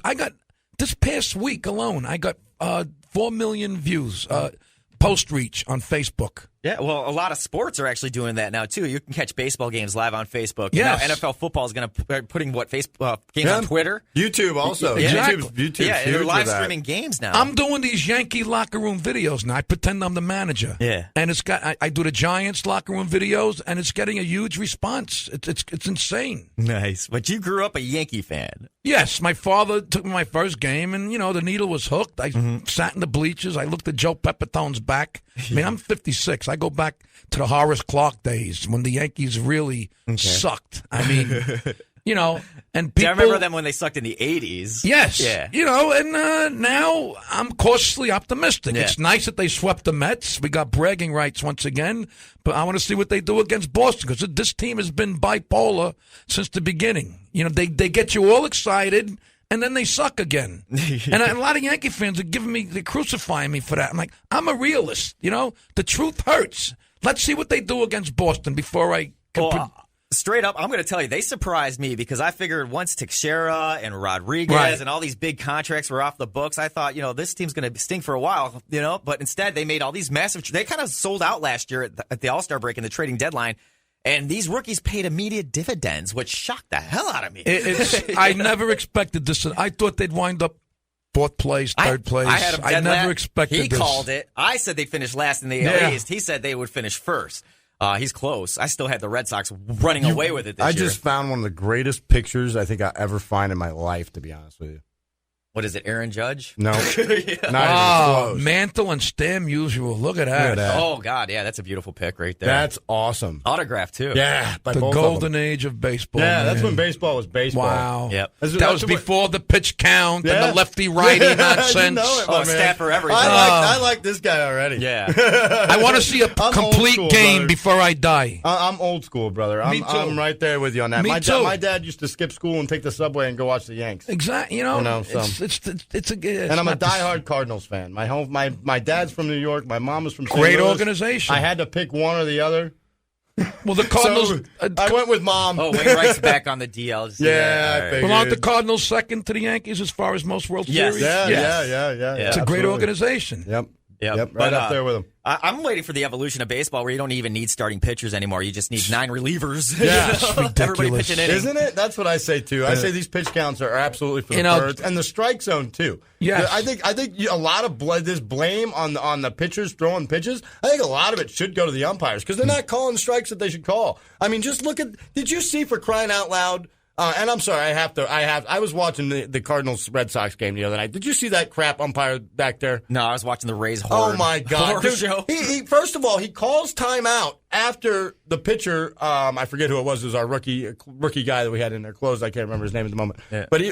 I got this past week alone. I got 4 million views. Post reach on Facebook. Yeah, well, a lot of sports are actually doing that now too. You can catch baseball games live on Facebook. Yes. Now NFL football is going to putting Facebook games on Twitter, YouTube also. Exactly. YouTube's yeah, huge they're live for that. streaming games now. I'm doing these Yankee locker room videos now. I pretend I'm the manager. Yeah. And it's got. I do the Giants locker room videos, and it's getting a huge response. It's insane. Nice, but you grew up a Yankee fan. Yes, my father took me my first game, and the needle was hooked. I sat in the bleachers. I looked at Joe Pepitone's back. I mean, I'm 56. I go back to the Horace Clark days when the Yankees really sucked. I mean, and people. I remember them when they sucked in the 80s. Yes. Yeah. And now I'm cautiously optimistic. Yeah. It's nice that they swept the Mets. We got bragging rights once again, but I want to see what they do against Boston because this team has been bipolar since the beginning. They get you all excited, and then they suck again. And a lot of Yankee fans are they're crucifying me for that. I'm like, I'm a realist. The truth hurts. Let's see what they do against Boston before I can straight up, I'm going to tell you, they surprised me because I figured once Teixeira and Rodriguez and all these big contracts were off the books, I thought, this team's going to stink for a while, but instead they made all these massive, they kind of sold out last year at the All-Star break in the trading deadline, and these rookies paid immediate dividends, which shocked the hell out of me. I never expected this. I thought they'd wind up fourth place, third place. I never expected this. He called it. I said they'd finish last in the AL East. He said they would finish first. He's close. I still had the Red Sox running away with it this year. I just found one of the greatest pictures I think I ever find in my life, to be honest with you. What is it, Aaron Judge? No. Not even close. Mantle and Stam usual. Look at that. Oh, God, yeah, that's a beautiful pick right there. That's awesome. Autograph, too. Yeah. The golden age of baseball. Yeah, man. That's when baseball was baseball. Wow. Yep. That was before the pitch count and the lefty-righty nonsense. You know it, stat for everything. I like this guy already. Yeah. I want to see a complete game brother. before I die. I'm old school, brother. Me too. I'm right there with you on that. Me My dad used to skip school and take the subway and go watch the Yanks. Exactly. And I'm a diehard Cardinals fan. My dad's from New York. My mom was from St. Great Louis. organization. I had to pick one or the other. Well, the Cardinals. So, I went with Mom. Oh, Wainwright's back on the DL. Yeah, I figured. Well, aren't the Cardinals second to the Yankees as far as most World Yes. Series? Yeah. It's a great organization. Yep. Right up there with them. I'm waiting for the evolution of baseball where you don't even need starting pitchers anymore. You just need 9 relievers. Yeah, it's ridiculous. Everybody pitching innings. Isn't it? That's what I say too. I say these pitch counts are absolutely for the birds, and the strike zone too. Yes. I think a lot of this blame on the pitchers throwing pitches. I think a lot of it should go to the umpires because they're not calling strikes that they should call. I mean, just look at. Did you see, for crying out loud? And I'm sorry, I was watching the Cardinals Red Sox game the other night. Did you see that crap umpire back there? No, I was watching the Rays horror. Oh my God, dude, show. He first of all, he calls timeout after the pitcher. I forget who it was. It was our rookie guy that we had in there closed. I can't remember his name at the moment. Yeah. But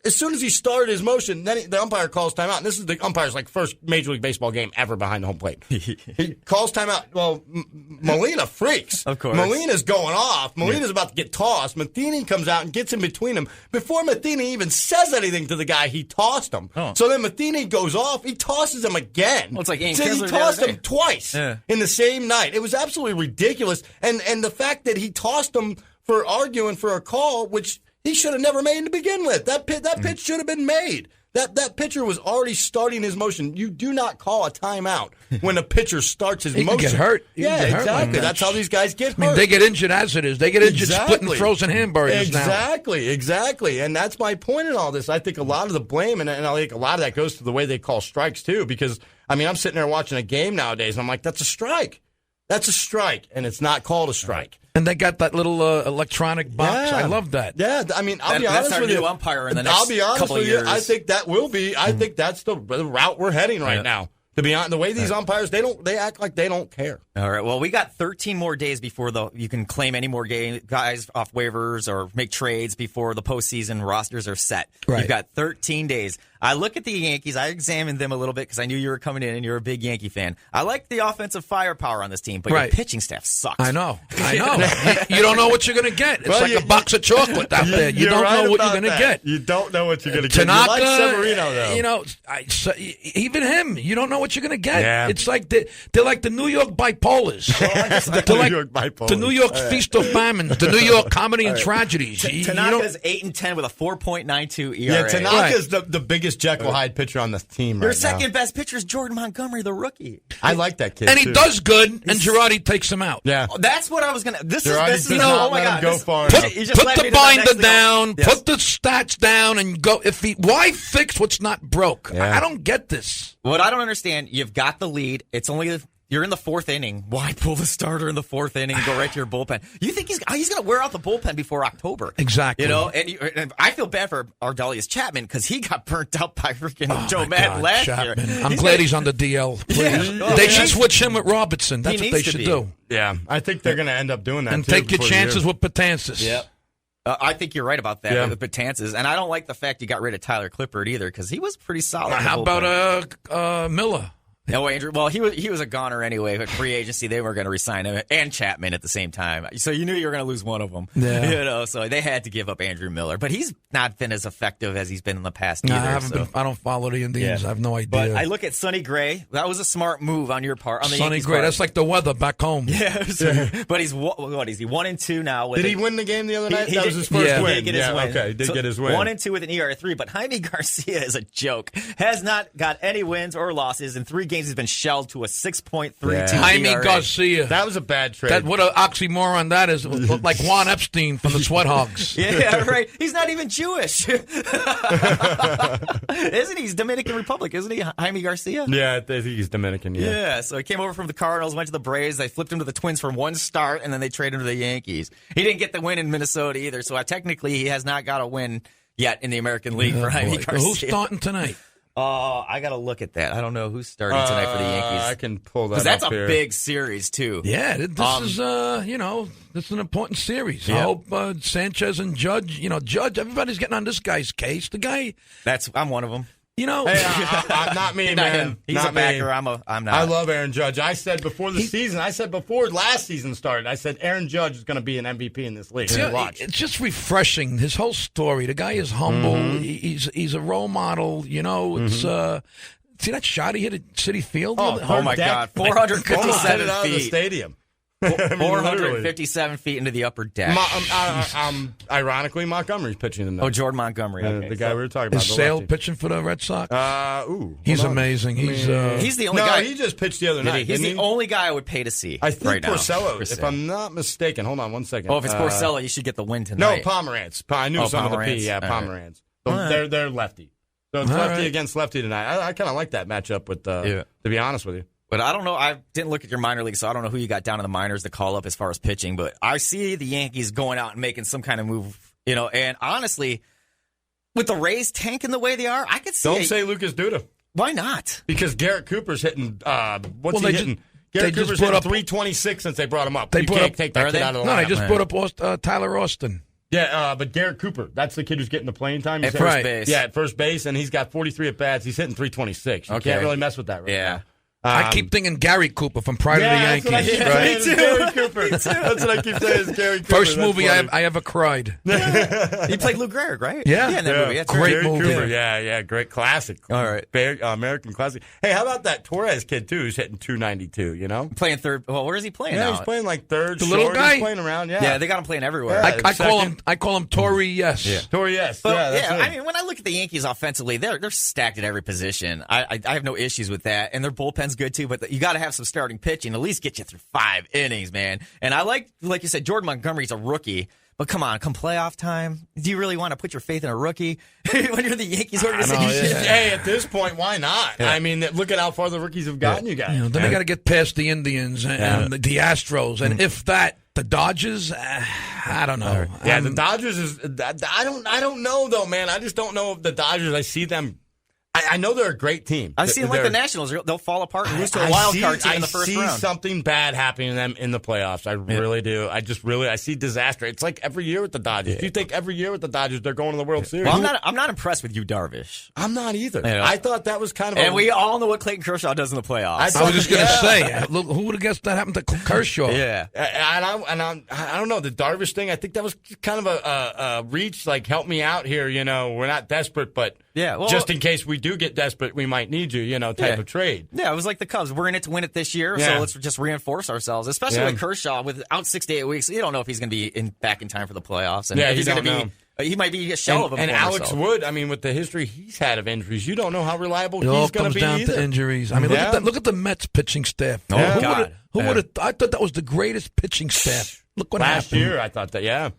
as soon as he started his motion, then the umpire calls timeout. And this is the umpire's first Major League Baseball game ever behind the home plate. He calls timeout. Well, Molina freaks. Of course. Molina's going off. Molina's about to get tossed. Matheny comes out and gets in between them. Before Matheny even says anything to the guy, he tossed him. Oh. So then Matheny goes off. He tosses him again. Well, it's like Ian so Kinsler he tossed the other him twice in the same night. It was absolutely ridiculous. And the fact that he tossed him for arguing for a call, which he should have never made to begin with. That pitch should have been made. That pitcher was already starting his motion. You do not call a timeout when a pitcher starts his motion. He can get hurt. Exactly. Like that. That's how these guys get hurt. I mean, they get injured as it is. They get injured splitting frozen hamburgers now. Exactly. And that's my point in all this. I think a lot of the blame, and I think a lot of that goes to the way they call strikes, too, because, I mean, I'm sitting there watching a game nowadays, and I'm like, that's a strike. That's a strike, and it's not called a strike. And they got that little electronic box. Yeah. I love that. Yeah, I mean, I'll be honest with you. That's our new umpire in the next I'll be honest couple with of you. years. I think that will be. I think that's the route we're heading right now. To be honest, the way these umpires, they act like they don't care. All right. Well, we got 13 more days before you can claim any more guys off waivers or make trades before the postseason rosters are set. Right. You've got 13 days. I look at the Yankees. I examined them a little bit because I knew you were coming in and you're a big Yankee fan. I like the offensive firepower on this team, but your pitching staff sucks. I know. You don't know what you're going to get. It's like a box of chocolate out there. You don't know what you're going to get. You don't know what you're going to get. Tanaka, you like Severino, though. even him, you don't know what you're going to get. Yeah. It's like they're like the New York bipolars. They're like New York bipolars. the New York feast of famines, the New York comedy and tragedies. Tanaka's 8-10 with a 4.92 ERA. Yeah, Tanaka's the biggest Jekyll Hyde pitcher on the team Your right now. second best pitcher is Jordan Montgomery, the rookie. I like that kid, And he too. does good, and Girardi takes him out. Yeah. Oh, that's what I was going to... This Girardi is does not oh my let him God. go this- far Put, enough. You just led put me the to my binder next thing. down, Yes. put the stats down, and go. Why fix what's not broke? Yeah. I don't get this. What I don't understand, you've got the lead. It's only... You're in the fourth inning. Why pull the starter in the fourth inning and go right to your bullpen? You think he's going to wear out the bullpen before October? Exactly. You know, and I feel bad for Ardelius Chapman because he got burnt out by freaking Joe my Madden God, last Chapman. year. I'm glad he's on the DL. Please. Yeah. They should switch him with Robertson. That's He what they needs to should be. do. Yeah, I think they're going to end up doing that, And too, take your before the chances year. with Betances. Yep. I think you're right about that Yeah. with the Betances. And I don't like the fact you got rid of Tyler Clippard either because he was pretty solid. in the How bullpen. about Miller? No, Andrew. Well, he was a goner anyway. But free agency, they were going to resign him and Chapman at the same time. So you knew you were going to lose one of them. Yeah. You know, so they had to give up Andrew Miller. But he's not been as effective as he's been in the past either. I don't follow the Indians. Yeah. I have no idea. But I look at Sonny Gray. That was a smart move on your part. On the Sonny Yankees' Gray. part. That's like the weather back home. Yeah. But he's what is he 1-2 now? With Did he win the game the other night? He That did- was his first yeah. win. He did get his win. Okay, he did So get his win. 1-2 with an ERA3, but Jaime Garcia is a joke. Has not got any wins or losses. In 3 games, he's been shelled to a 6.32 Yeah. Jaime ERA. Garcia. That was a bad trade. What an oxymoron that is. Like Juan Epstein from the Sweat Hogs. Yeah, right. He's not even Jewish. Isn't he? He's Dominican Republic, isn't he? Jaime Garcia? Yeah, I think he's Dominican, yeah. Yeah, so he came over from the Cardinals, went to the Braves. They flipped him to the Twins for 1 start, and then they traded him to the Yankees. He didn't get the win in Minnesota either, so technically he has not got a win yet in the American League for Jaime Boy. Garcia. Who's starting tonight? I got to look at that. I don't know who's starting tonight for the Yankees. I can pull that Because that's up a here. big series, too. Yeah, this is this is an important series. I Yeah. hope Sanchez and Judge, Judge, everybody's getting on this guy's case. The guy, I'm one of them. Hey, not me, Not man. him. He's Not a backer. me. I'm not. I love Aaron Judge. I said before the season, before last season started, I said Aaron Judge is going to be an MVP in this league. Watch. it's just refreshing. His whole story. The guy is humble. Mm-hmm. He's a role model. It's see that shot he hit at City Field. Oh, my God. Almost hit 457 it out of the feet. stadium. I mean, literally. 457 feet into the upper deck. Ironically, Montgomery's pitching tonight. Oh, Jordan Montgomery. Okay, the guy we were talking about. Is the Sale lefty. pitching for the Red Sox? He's amazing. He's the only no, guy. he just pitched the other Did he? night. He's didn't the he? only guy I would pay to see. I think right now. Porcello, if I'm not mistaken. Hold on one second. Oh, if it's Porcello, you should get the win No, tonight. Pomerantz. I knew some of the Pomerantz. P. Yeah, All right. Pomerantz. All right. They're lefty. So it's All lefty right. against lefty tonight. I kind of like that matchup with, to be honest with you. But I don't know. I didn't look at your minor league, so I don't know who you got down in the minors to call up as far as pitching. But I see the Yankees going out and making some kind of move, And honestly, with the Rays tanking the way they are, I could see. Don't say Lucas Duda. Why not? Because Garrett Cooper's hitting. What's Well, he they hitting? they Garrett just Cooper's put hitting up- 326 since they brought him up. They You put can't up- take that Are kid they? out of the no, they lineup. just man. put up Tyler Austin. Yeah, but Garrett Cooper, that's the kid who's getting the playing time. He's At first Right. base. Yeah, at first base, and he's got 43 at bats. He's hitting 326. You Okay. can't really mess with that right Yeah. now. I keep thinking Gary Cooper from Pride Yeah, of the that's Yankees. what I Right? keep saying is Gary Cooper. That's what I keep saying is Gary Cooper. First That's movie funny. I ever cried. He played Lou Gehrig, right? Yeah. in that movie. That's Great Gary movie. Cooper. Yeah, great classic. All right. American classic. Hey, how about that Torres kid too? Who's hitting 292? Playing third. Well, where is he playing Yeah, now? he's playing like third. The little short. guy? He's playing around. Yeah, Yeah, they got him playing everywhere. Yeah. I call him Tory. Yes. Yeah. Torres. Yes, But, yeah, that's yeah, it. I mean, when I look at the Yankees offensively, they're stacked at every position. I have no issues with that, and their bullpen's good too. But you got to have some starting pitching, at least get you through 5 innings, man. And I like you said, Jordan Montgomery's a rookie. But come playoff time, do you really want to put your faith in a rookie when you're the Yankees organization? Hey, at this point, why not? Yeah. I mean, look at how far the rookies have gotten you guys. Then they got to get past the Indians and the Astros, and if that, the Dodgers. I don't know. Yeah, the Dodgers is. I don't know though, man. I just don't know if the Dodgers. I see them. I know they're a great team. I've seen like the Nationals; they'll fall apart and lose to a wild card team in the first round. I see something bad happening to them in the playoffs. I really do. I see disaster. It's like every year with the Dodgers. You think every year with the Dodgers they're going to the World Series? Well, I'm not impressed with you, Darvish. I'm not either. Yeah. I thought that was kind of. And we all know what Clayton Kershaw does in the playoffs. I was just going to say, look, who would have guessed that happened to Kershaw? Yeah. I don't know the Darvish thing. I think that was kind of a reach. Like, help me out here. We're not desperate, but Yeah, well, just in case we do get desperate, we might need you, type of trade. Yeah, it was like the Cubs. We're in it to win it this year, so let's just reinforce ourselves, especially with Kershaw. Without 6 to 8 weeks, you don't know if he's going to be back in time for the playoffs. And if he's going to be. He might be a shell of him. And Alex Wood, with the history he's had of injuries, you don't know how reliable he's going to be. It all comes down to injuries. I mean, look at the Mets pitching staff. Oh, God. Who would have? I thought that was the greatest pitching staff. Look what happened. Last year, I thought that, yeah.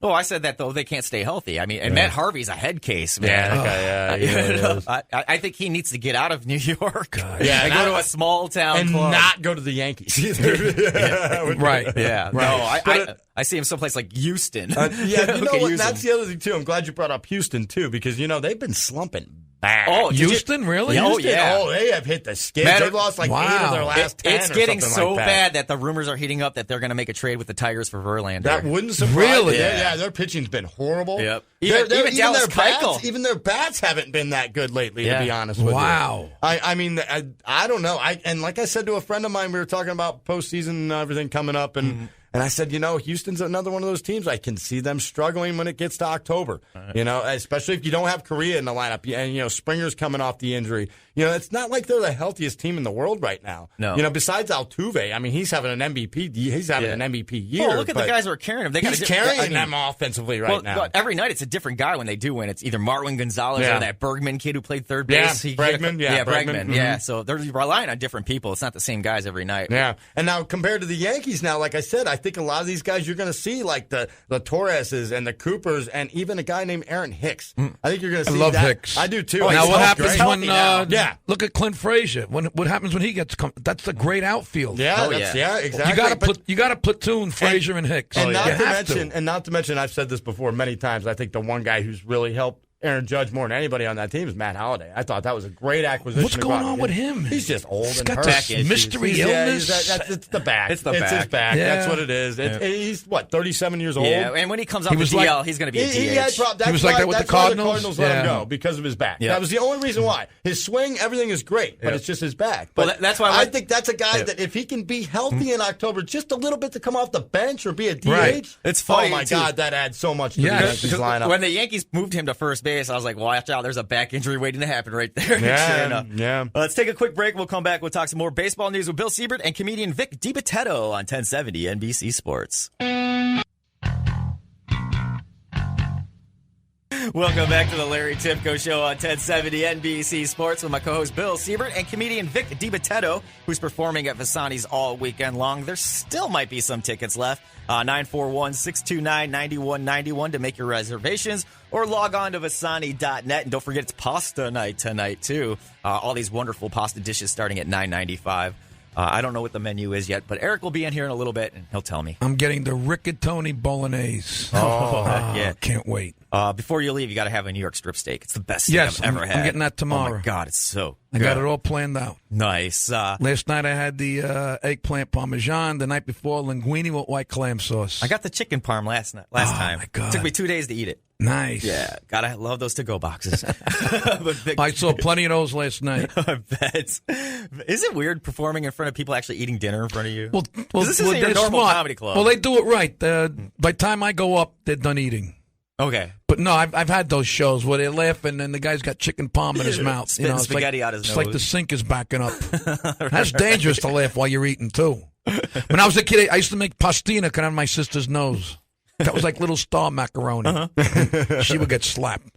Oh, I said that, though. They can't stay healthy. I mean, and Matt Harvey's a head case, man. I think he needs to get out of New York and go to a small town and club. not go to the Yankees either. Right. Yeah. Right. No, I see him someplace like Houston. What? That's the other thing, too. I'm glad you brought up Houston, too, because, they've been slumping bad. Oh, Houston, really? Houston, yeah. Oh, they have hit the skids. They've lost 8 of their last 10 It's getting so like bad that the rumors are heating up that they're going to make a trade with the Tigers for Verlander. That wouldn't surprise Really? me. Yeah, their pitching's been horrible. Yep. Even Dallas their Keuchel. even their bats haven't been that good lately, to be honest with you. Wow. I mean, I don't know. And like I said to a friend of mine, we were talking about postseason and everything coming up, and I said, Houston's another one of those teams. I can see them struggling when it gets to October. Especially if you don't have Correa in the lineup, and Springer's coming off the injury. It's not like they're the healthiest team in the world right now. No. Besides Altuve, I mean, he's having an MVP. He's having an MVP year. Well, look at the guys who are carrying him. He's carrying them offensively right now. But every night it's a different guy when they do win. It's either Marwin Gonzalez or that Bergman kid who played third base. Bregman. Bregman. Yeah, so they're relying on different people. It's not the same guys every night. Yeah, and now compared to the Yankees now, like I said, I think a lot of these guys you're going to see, like the Torreses and the Coopers and even a guy named Aaron Hicks. I think you're going to see I love that. Hicks. I do, too. Now, what happens when, look at Clint Frazier. What happens when he gets, that's a great outfield. Yeah, exactly. You got to platoon Frazier and Hicks. And not to mention, I've said this before many times, I think the one guy who's really helped Aaron Judge more than anybody on that team is Matt Holliday. I thought that was a great acquisition. What's going on with him? He's just old He's and got hurt. this mystery illness. It's the back. It's his back. Yeah. That's what it is. He's 37 years old. Yeah, and when he comes off the DL, he's going to be a DH. He was like that with the Cardinals? The Cardinals let him go because of his back. Yeah. That was the only reason why. His swing, everything is great, but it's just his back. But that's why I think that's a guy that if he can be healthy in October, just a little bit to come off the bench or be a DH. Right. It's funny. Oh my God, that adds so much to the Yankees lineup. When the Yankees moved him to first base, I was like, watch out, there's a back injury waiting to happen right there. Yeah. Let's take a quick break. We'll come back. We'll talk some more baseball news with Bill Siebert and comedian Vic Dibitteo on 1070 NBC Sports. Welcome back to the Larry Timko Show on 1070 NBC Sports with my co-host Bill Siebert and comedian Vic Dibitteo, who's performing at Vasani's all weekend long. There still might be some tickets left. 941-629-9191 to make your reservations, or log on to Vasani.net. And don't forget, it's pasta night tonight, too. All these wonderful pasta dishes starting at $9.95. I don't know what the menu is yet, but Eric will be in here in a little bit, and he'll tell me. I'm getting the rigatoni bolognese. Yeah. Can't wait. Before you leave, you got to have a New York strip steak. It's the best thing Yes, I've ever had. I'm getting that tomorrow. Oh, my God, it's so I got it all planned out. nice. Last night I had the eggplant parmesan. The night before, linguine with white clam sauce. I got the chicken parm last time. My God. It took me 2 days to eat it. Nice. Yeah, gotta love those to-go boxes. I saw plenty of those last night. I bet. Is it weird performing in front of people actually eating dinner in front of you? Well, this isn't your they're normal smart. comedy club. Well, they do it right. By the time I go up, they're done eating. Okay. But no, I've had those shows where they're laughing and the guy's got chicken palm in his mouth. Spitting spaghetti out his It's nose. like the sink is backing up. That's dangerous to laugh while you're eating, too. When I was a kid, I used to make pastina cut out of my sister's nose. That was like little star macaroni. She would get slapped.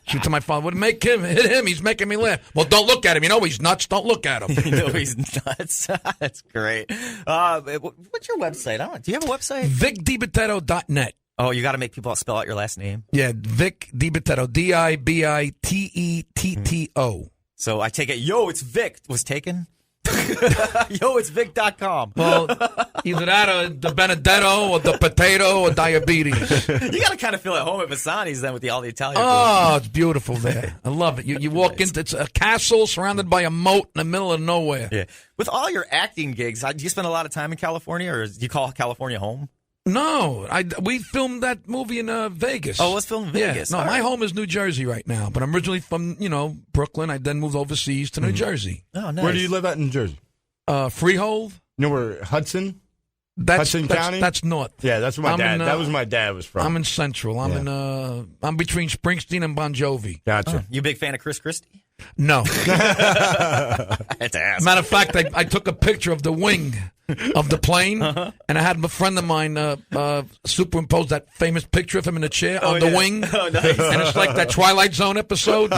She would tell my father, "Would make him hit him? He's making me laugh." Well, don't look at him. You know he's nuts. Don't look at him. You know he's nuts. That's great. What's your website? Do you have a website? VicDibitteo.net. Oh, you got to make people spell out your last name. Yeah, Vic Dibitteo. Dibitetto. So I take it, it's Vic was taken. It's Vic.com. Well, either that or the Benedetto or the potato or diabetes. You got to kind of feel at home at Vasani's then with all the Italian food. Oh, it's beautiful there. I love it. You walk into it's a castle surrounded by a moat in the middle of nowhere. Yeah. With all your acting gigs, do you spend a lot of time in California, or do you call California home? No, we filmed that movie in Vegas. Oh, let's film in Vegas. Yeah. No, my home is New Jersey right now, but I'm originally from Brooklyn. I then moved overseas to New Jersey. Oh, nice. Where do you live at in New Jersey? Freehold. You know where Hudson? Hudson County? That's north. Yeah, that's where that was my dad was from. I'm in Central. I'm between Springsteen and Bon Jovi. Gotcha. You a big fan of Chris Christie? No. That's ass. Matter of fact, I took a picture of the wing of the plane, and I had a friend of mine superimpose that famous picture of him in a chair on the wing. Oh, nice. And it's like that Twilight Zone episode.